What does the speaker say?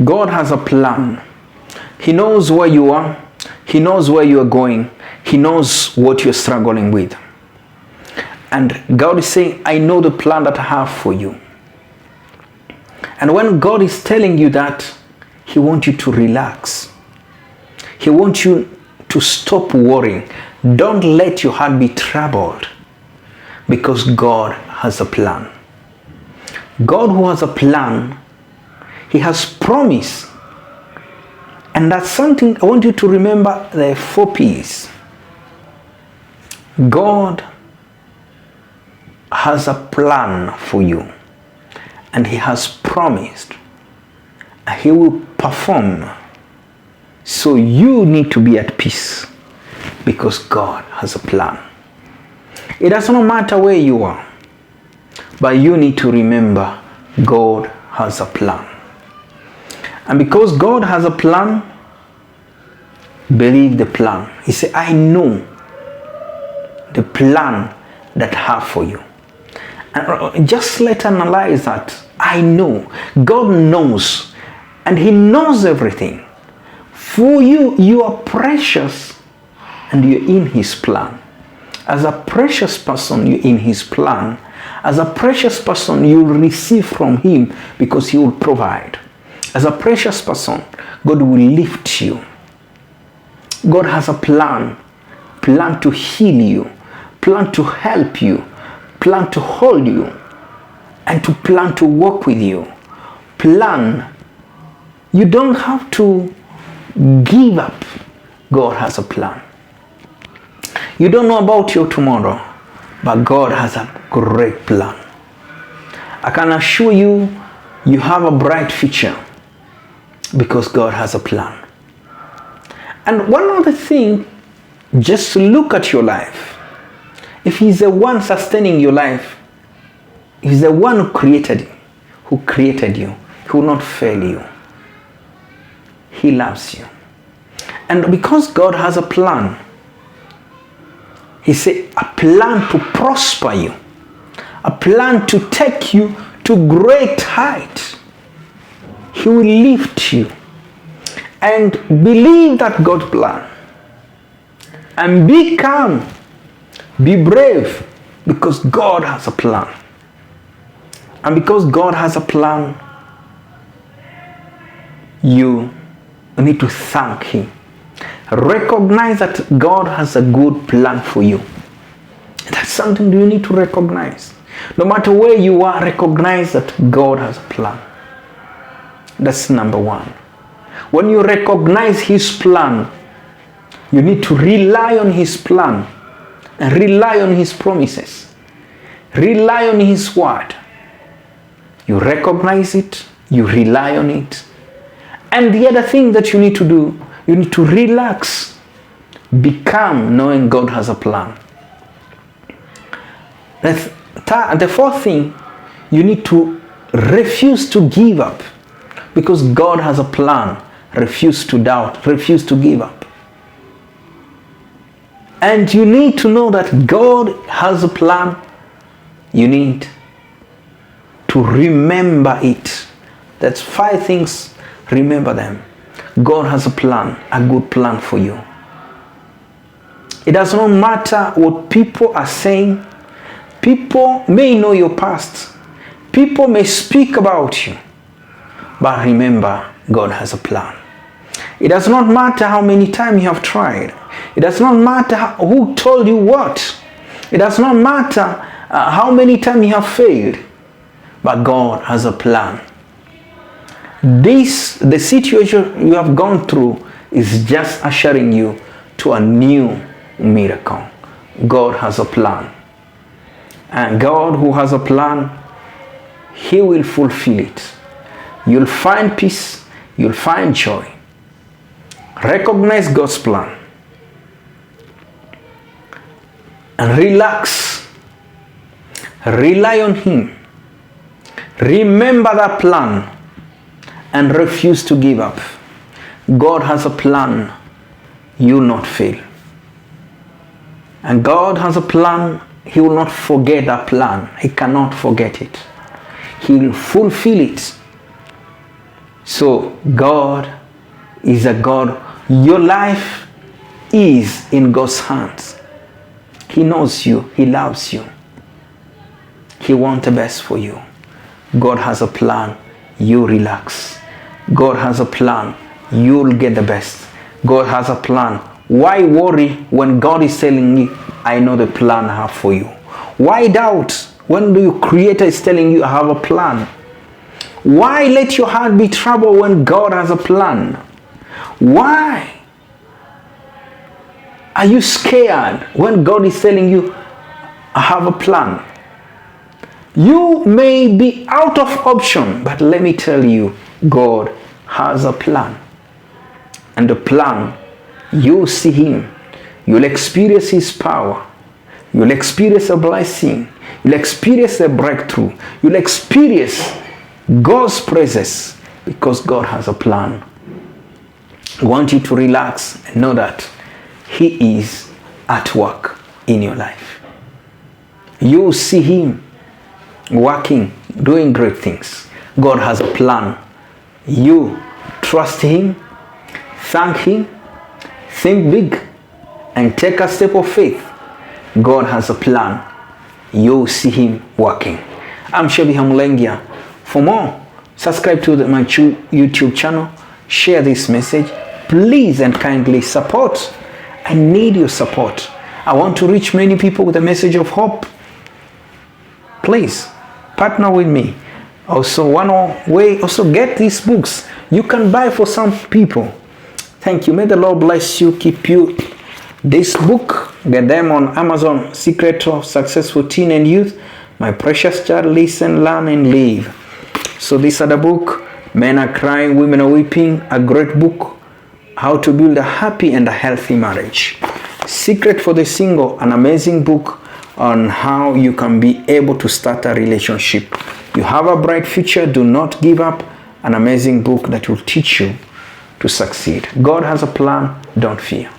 God has a plan. He knows where you are. He knows where you are going. He knows what you're struggling with. And God is saying, I know the plan that I have for you. And when God is telling you that, He wants you to relax. He wants you to stop worrying. Don't let your heart be troubled, because God has a plan. God who has a plan, He has promise. And that's something I want you to remember, the 4 P's. God has a plan for you, and He has promised He will perform. So you need to be at peace, because God has a plan. It does not matter where you are, but you need to remember God has a plan. And because God has a plan, believe the plan. He said, I know the plan that I have for you. And just let analyze that. I know. God knows. And He knows everything. For you, you are precious, and you're in His plan. As a precious person, you're in His plan. As a precious person, you will receive from Him, because He will provide. As a precious person, God will lift you. God has a plan to heal you, plan to help you, plan to hold you, and to plan to work with you. Plan. You don't have to give up. God has a plan. You don't know about your tomorrow, but God has a great plan. I can assure you, you have a bright future, because God has a plan. And one other thing, just look at your life. If He's the one sustaining your life, He's the one who created you, He will not fail you. He loves you. And because God has a plan, He said, a plan to prosper you, a plan to take you to great height. He will lift you. And believe that God's plan. And be calm. Be brave, because God has a plan. And because God has a plan, you need to thank Him. Recognize that God has a good plan for you. That's something you need to recognize. No matter where you are, recognize that God has a plan. That's number 1. When you recognize His plan, you need to rely on His plan and rely on His promises. Rely on His word. You recognize it, you rely on it. And the other thing that you need to do, you need to relax. Be calm, knowing God has a plan. The 4th thing, you need to refuse to give up, because God has a plan. Refuse to doubt, refuse to give up. And you need to know that God has a plan. You need to remember it. That's 5 things. Remember them. God has a plan, a good plan for you. It does not matter what people are saying. People may know your past. People may speak about you. But remember, God has a plan. It does not matter how many times you have tried. It does not matter who told you what. It does not matter how many times you have failed. But God has a plan. The situation you have gone through is just ushering you to a new miracle. God has a plan. And God who has a plan, He will fulfill it. You'll find peace. You'll find joy. Recognize God's plan. And relax. Rely on Him. Remember that plan. And refuse to give up. God has a plan. You will not fail. And God has a plan. He will not forget that plan. He cannot forget it. He will fulfill it. So God is a God. Your life is in God's hands. He knows you. He loves you. He wants the best for you. God has a plan. You relax. God has a plan. You'll get the best. God has a plan. Why worry when God is telling you, I know the plan I have for you? Why doubt when your Creator is telling you, I have a plan? Why let your heart be troubled when God has a plan? Why are you scared when God is telling you, I have a plan? You may be out of option, but let me tell you, God has a plan. And the plan, you'll see Him. You'll experience His power. You'll experience a blessing. You'll experience a breakthrough. You'll experience God's presence because God has a plan. I want you to relax and know that He is at work in your life. You'll see Him working, doing great things. God has a plan. You trust Him, thank Him, think big, and take a step of faith. God has a plan. You'll see Him working. I'm Syaviha Mulengya. For more, subscribe to my YouTube channel. Share this message. Please and kindly support. I need your support. I want to reach many people with a message of hope. Please partner with me. Also, one way, also get these books. You can buy for some people. Thank you. May the Lord bless you, keep you. This book, get them on Amazon. Secret of Successful Teen and Youth. My Precious Child, Listen, Learn, and Live. So this other book, Men Are Crying, Women Are Weeping. A great book. How to Build a Happy and a Healthy Marriage. Secret for the Single, an amazing book on how you can be able to start a relationship. You have a bright future. Do not give up. An amazing book that will teach you to succeed. God has a plan. Don't fear.